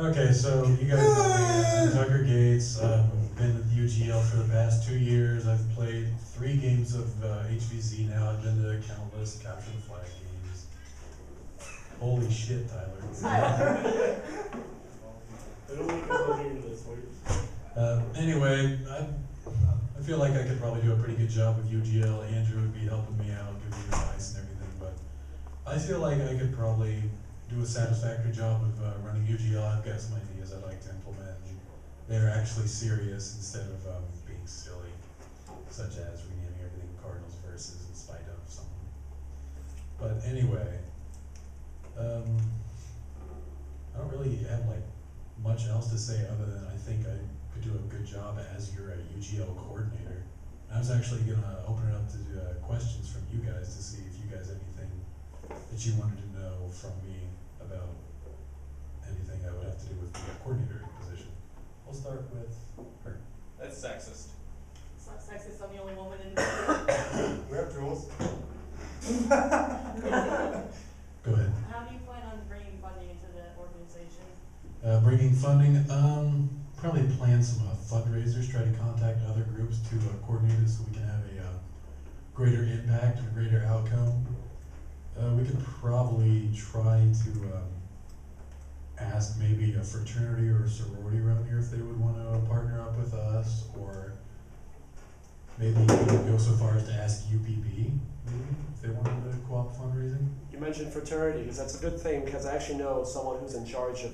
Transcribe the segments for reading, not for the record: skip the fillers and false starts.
Okay, so you guys know me. I'm Tucker Gates. Been with UGL for the past 2 years. I've played 3 games of HVZ now. I've been to countless capture the flag games. Holy shit, Tyler. Anyway, I feel like I could probably do a pretty good job with UGL. Andrew would be helping me out, giving me advice and everything, but I feel like I could probably do a satisfactory job of running UGL. I've got some ideas I'd like to implement. They're actually serious instead of being silly, such as renaming everything Cardinals versus in spite of something. But anyway, I don't really have like much else to say other than I think I could do a good job as your UGL coordinator. I was actually gonna open it up to questions from you guys to see if you guys have anything that you wanted to know from me about anything that would have to do with the coordinator position. We'll start with her. That's sexist. It's not sexist, I'm the only woman in the We have rules. Go ahead. How do you plan on bringing funding into the organization? Bringing funding, probably plan some fundraisers, try to contact other groups to coordinate it so we can have a greater impact and a greater outcome. We could probably try to ask maybe a fraternity or a sorority around here if they would want to partner up with us, or maybe even go so far as to ask UPB maybe if they wanted to co-op fundraising. You mentioned fraternity, because that's a good thing, because I actually know someone who's in charge of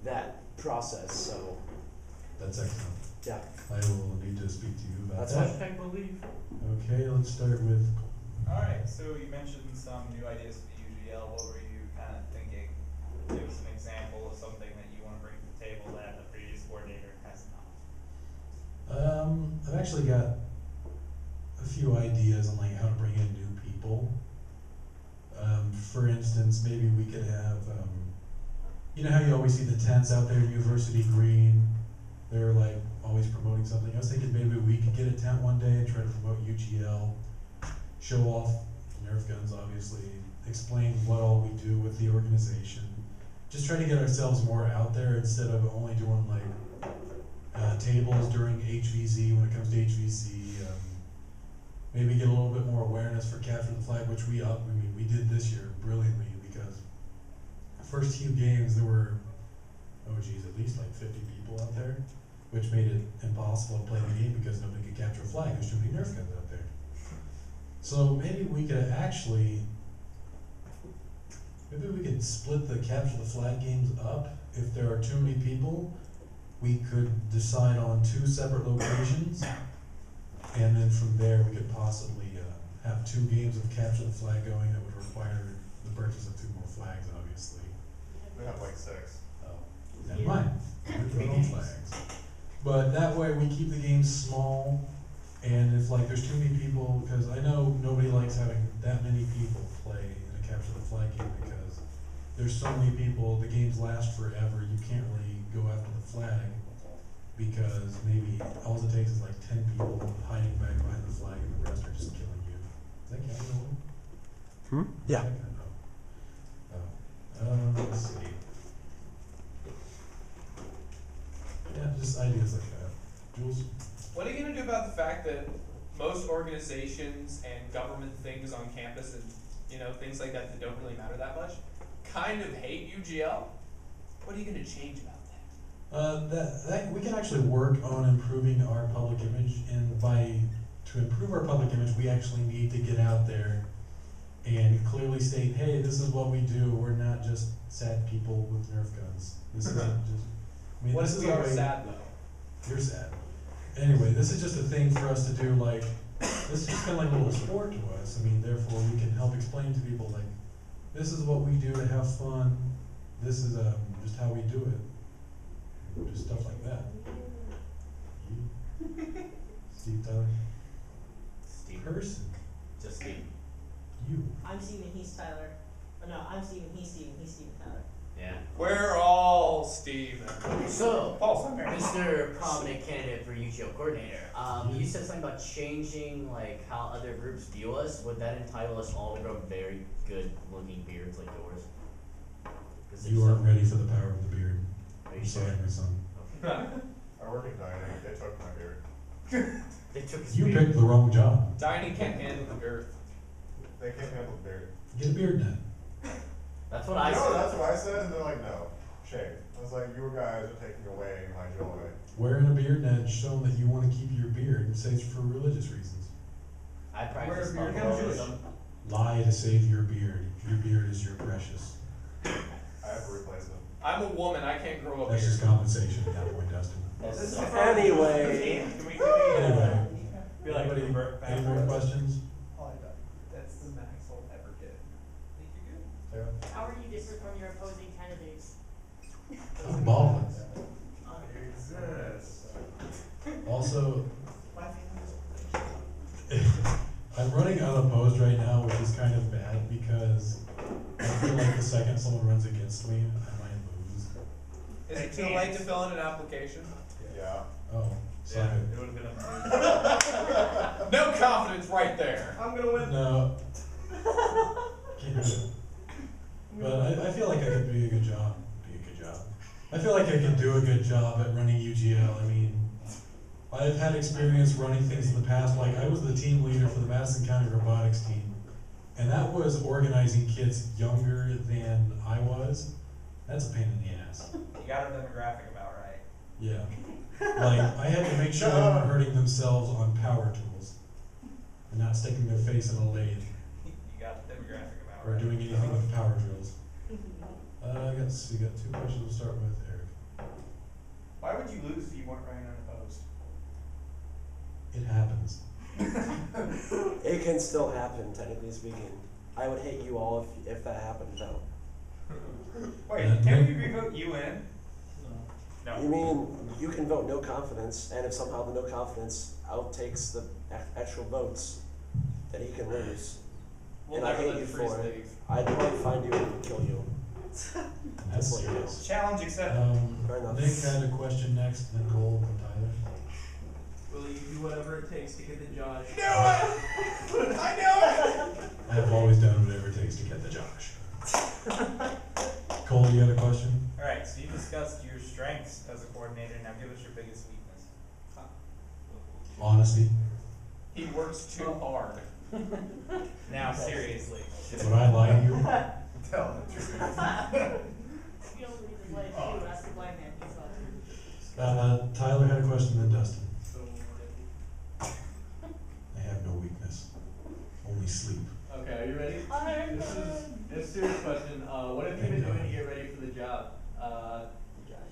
that process, so. That's excellent. Yeah. I will need to speak to you about That's that. fine. Believe. Okay, let's start with. Alright, so you mentioned some new ideas for the UGL. What were you kind of thinking? Give us an example of something that you want to bring to the table that the previous coordinator has not. I've actually got a few ideas on like how to bring in new people. For instance, maybe we could have, you know how you always see the tents out there, University Green, they're like always promoting something. I was thinking maybe we could get a tent one day and try to promote UGL, show off Nerf guns obviously, explain what all we do with the organization. Just try to get ourselves more out there instead of only doing like tables during HVZ when it comes to HVZ. Maybe get a little bit more awareness for Capture the Flag, which we did this year brilliantly, because the first few games there were, at least like 50 people out there, which made it impossible to play the game because nobody could capture a flag. There's too many Nerf guns out there. So maybe we could split the Capture the Flag games up. If there are too many people, we could decide on 2 separate locations. And then from there, we could possibly have 2 games of Capture the Flag going that would require the purchase of 2 more flags, obviously. We have like 6. Oh, never mind. We're throwing flags. But that way, we keep the games small. And if like there's too many people, because I know nobody likes having that many people play in a Capture the Flag game because there's so many people. The games last forever. You can't really go after the flag, because maybe all it takes is like 10 people hiding back behind the flag and the rest are just killing you. Is that counting? Yeah. Let's see. Yeah, just ideas like that. Jules? What are you going to do about the fact that most organizations and government things on campus and, you know, things like that don't really matter that much, kind of hate UGL? What are you going to change about that? That we can actually work on improving our public image, and to improve our public image, we actually need to get out there and clearly state, hey, this is what we do. We're not just sad people with Nerf guns. This isn't just. What this if is we a are way. sad though? You're sad. Anyway, this is just a thing for us to do. Like, this is just kind of like a little sport to us. I mean, therefore, we can help explain to people like, this is what we do to have fun. This is just how we do it. Just stuff like that. Steve Tyler. Steve. Person. Just Steve. You. I'm Steven, he's Tyler. Oh no, I'm Steven, he's Steven Tyler. Yeah. We're all Steve. So, Paul's not married. Mr. Prominent Candidate for UGL Coordinator, you said something about changing like how other groups view us. Would that entitle us all to grow very good looking beards like yours? You aren't ready for the power of the beard. I'm sorry, my son. I work in dining, they took my beard. They took his You beard. picked the wrong job. Dining can't handle the girth. They can't handle the beard. Get a beard net. That's what I You know, said. that's what I said, and they're like, no, shave. I was like, you guys are taking away my joy. Wearing a beard net shows that you want to keep your beard and say it's for religious reasons. I practice Wear a beard. Mormonism. Lie to save your beard. Your beard is your precious. I have to replace them. I'm a woman, I can't grow a That's beard. just compensation at that point, Dustin. Anyway, Anyway, Feel like anybody, revert back any more to- questions? That's the max I'll ever get. Think you're good? Sarah? How are you different from your opposing candidates? I'm bald. Exists. Also, I'm running unopposed right now, which is kind of bad because I feel like the second someone runs against me, I might lose. Is it too late to fill in an application? Yeah. Oh, sorry. It would have been a No confidence right there. I'm gonna win. No. Can't do it. But I feel like I could be a good job. I feel like I could do a good job at running UGL. I mean, I've had experience running things in the past. Like, I was the team leader for the Madison County robotics team. And that was organizing kids younger than I was. That's a pain in the ass. You got a demographic about right. Yeah. Like, I had to make sure they weren't hurting themselves on power tools. And not sticking their face in a lathe. You got the demographic about Or right. doing anything with power drills. I guess we got 2 questions to start with, Eric. Why would you lose if you weren't running unopposed? It happens. it can still happen, technically speaking. I would hate you all if that happened, though. Wait, Yeah, can Nick- we re-vote you in? No. You mean you can vote no confidence, and if somehow the no confidence outtakes the actual votes, then he can lose. We'll And I never hate let you the freeze for it. leave. I'd probably find you and kill you. That's what it serious. is. Challenge accepted. Fair enough. Nick had a question next, then Cole, then Tyler. Will you do whatever it takes to get the Josh? I knew it! I knew it! I have always done whatever it takes to get the Josh. Cole, you had a question? Alright, so you discussed your strengths as a coordinator, now give us your biggest weakness. Honesty. He works too hard. Now, seriously. Would I lie to you? Tell the truth. You don't read the play too, ask the blind man, he's not. Tyler had a question, then Dustin. I have no weakness. Only sleep. Okay, are you ready? Iron This Man. is a serious question. What have you been doing to get ready for the job?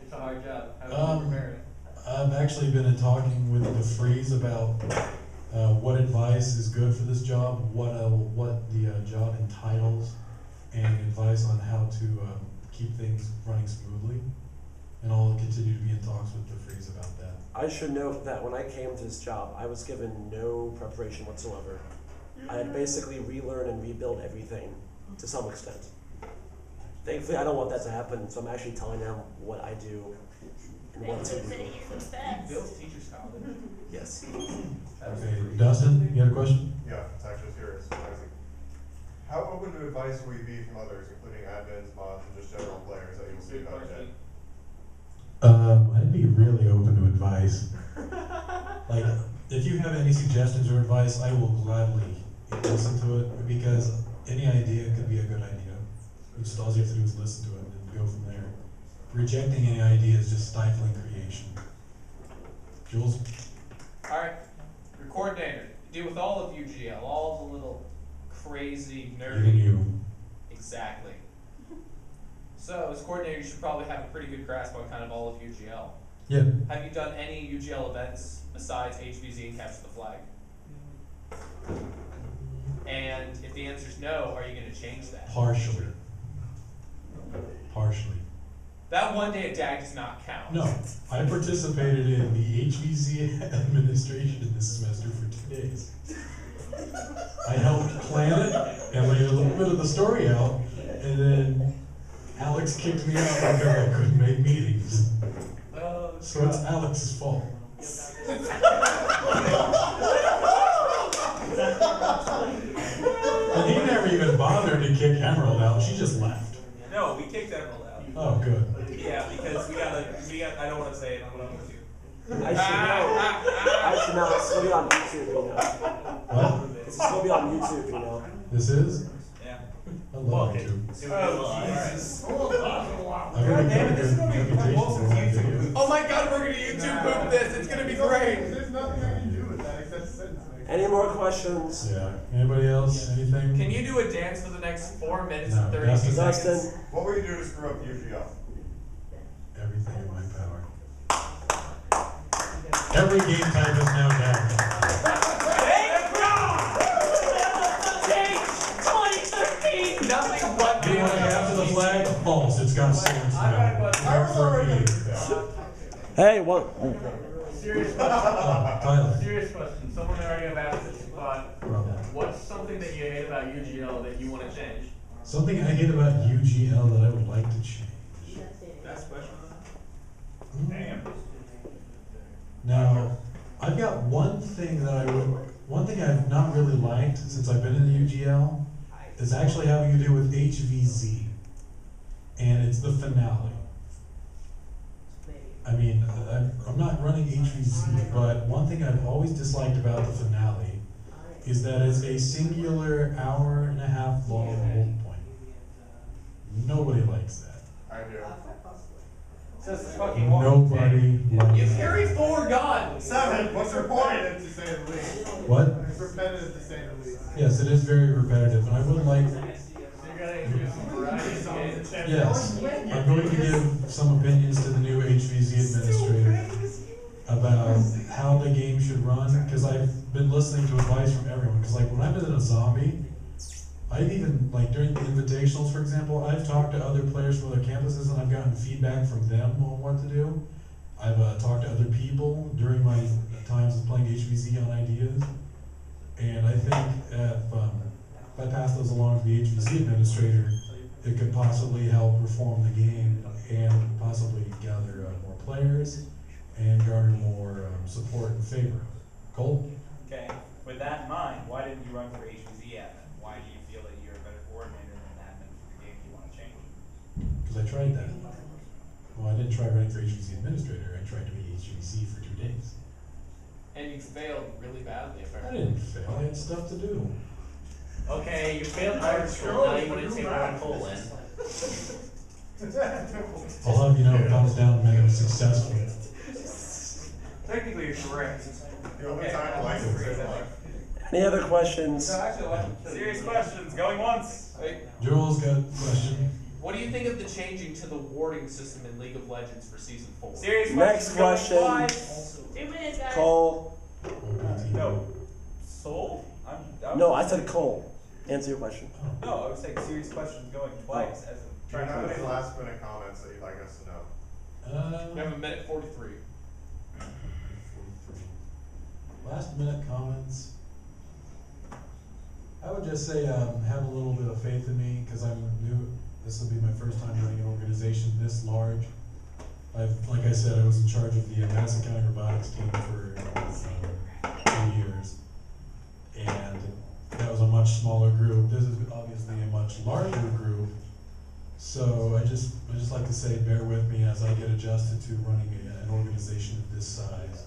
It's a hard job. How have you been preparing? I've actually been in talking with the Freeze about what advice is good for this job, what the job entitles, and advice on how to keep things running smoothly. And I'll continue to be in talks with the Freeze about that. I should note that when I came to this job, I was given no preparation whatsoever. I had to basically relearn and rebuild everything to some extent. Thankfully, I don't want that to happen, so I'm actually telling them what I do and what to do. Bill's teacher's college. Yes. Okay, Dustin, you had a question? Yeah, it's actually serious. Isaac. How open to advice will you be from others, including admins, mods, and just general players that you'll see Good about question. it? I'd be really open to advice. Like, if you have any suggestions or advice, I will gladly listen to it, because any idea could be a good idea. All you have to do is listen to it and go from there. Rejecting any idea is just stifling creation. Jules? Alright, your coordinator. Deal with all of UGL, all the little crazy, Even nerdy. you. Exactly. So, as coordinator, you should probably have a pretty good grasp on kind of all of UGL. Yeah. Have you done any UGL events besides HVZ and Capture the Flag? And if the answer is no, are you going to change that? Partially. Partially. That one day at DAG does not count. No, I participated in the HVZ administration this semester for 2 days. I helped plan it and laid a little bit of the story out, and then Alex kicked me out because I couldn't make meetings. Oh, So it's Alex's fault. And he never even bothered to kick Emerald out, she just left. No, we kicked Emerald out. Oh, good. Yeah, because we got, I don't wanna say it, I'm gonna with you. I should know. It's still be on YouTube, you know. What? It's still be on YouTube, you know. This is? Yeah. I love Okay. YouTube. Jesus. I've got a damn it, this is good gonna be reputation Wilson's for my YouTube. videos. Oh my god, we're gonna YouTube poop this. It's gonna be great. There's nothing I can do with that except sentence. Any more questions? Yeah. Anybody else? Anything? Can you do a dance for the next 4 minutes and No, 30 Dustin. seconds? Dustin? What will you do to screw up UGL? Everything in my power. Every game type is now down. Nothing but Do you want to capture the flag? False. It's got swords I've got a now. question. I was already. Hey, what? Serious question. Tyler. Serious question. Someone already have asked this, but Problem. what's something that you hate about UGL that you want to change? Something I hate about UGL that I would like to change. That's the question. Hmm. Now, I've got one thing I've not really liked since I've been in the UGL is actually having to do with HVZ. And it's the finale. I mean, I'm not running HVZ, but one thing I've always disliked about the finale is that it's a singular hour-and-a-half long hold point. Nobody likes that. I do. Says the fucking one. Nobody likes You that. carry 4 guns! Seven, what's repetitive to say the least? What? It's repetitive to say the least. Yes, it is very repetitive, and I would like, So you're gonna introduce some variety to games. yes, I'm going to give some opinions to the new HVZ administrator about how the game should run, because I've been listening to advice from everyone, because like when I've been in a zombie, I've even, like during the invitationals, for example, I've talked to other players from other campuses and I've gotten feedback from them on what to do. I've talked to other people during my times of playing HVZ on ideas. And I think if I pass those along to the HVZ administrator, it could possibly help reform the game and possibly gather more players and garner more support and favor. Cole? Okay, with that in mind, why didn't you run for HVZ admin? Why do you feel that you're a better coordinator than admin for the game you want to change? Because I tried that. Well, I didn't try running for HVC administrator. I tried to be HVC for 2 days. And you failed really badly, I apparently. didn't fail. I had stuff to do. Okay, you failed private school, now you want to take one colon. I'll have you know, thumbs down meant it was successful. Technically, you're correct. The only time life is in life. Any other questions? Serious questions, going once. Wait, Joel's got a question. what do you think of the changing to the warding system in League of Legends for Season 4? Serious Next questions, going question. twice. 2 minutes, guys. Cole? OPT. No. Soul? No, I said Cole. Answer your question. No, I was saying serious questions going twice as a Do you have any last minute comments that you'd like us to know? We have 1:43. Last minute comments. I would just say have a little bit of faith in me because I'm new. This will be my first time running an organization this large. Like I said, I was in charge of the Madison County Robotics team for 2 years, and that was a much smaller group. This is obviously a much larger group. So I just like to say, bear with me as I get adjusted to running an organization of this size,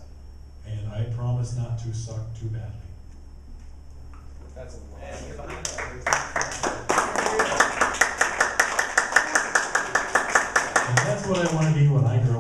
and I promise not to suck too badly. That's a lot. And that's what I want to be when I grow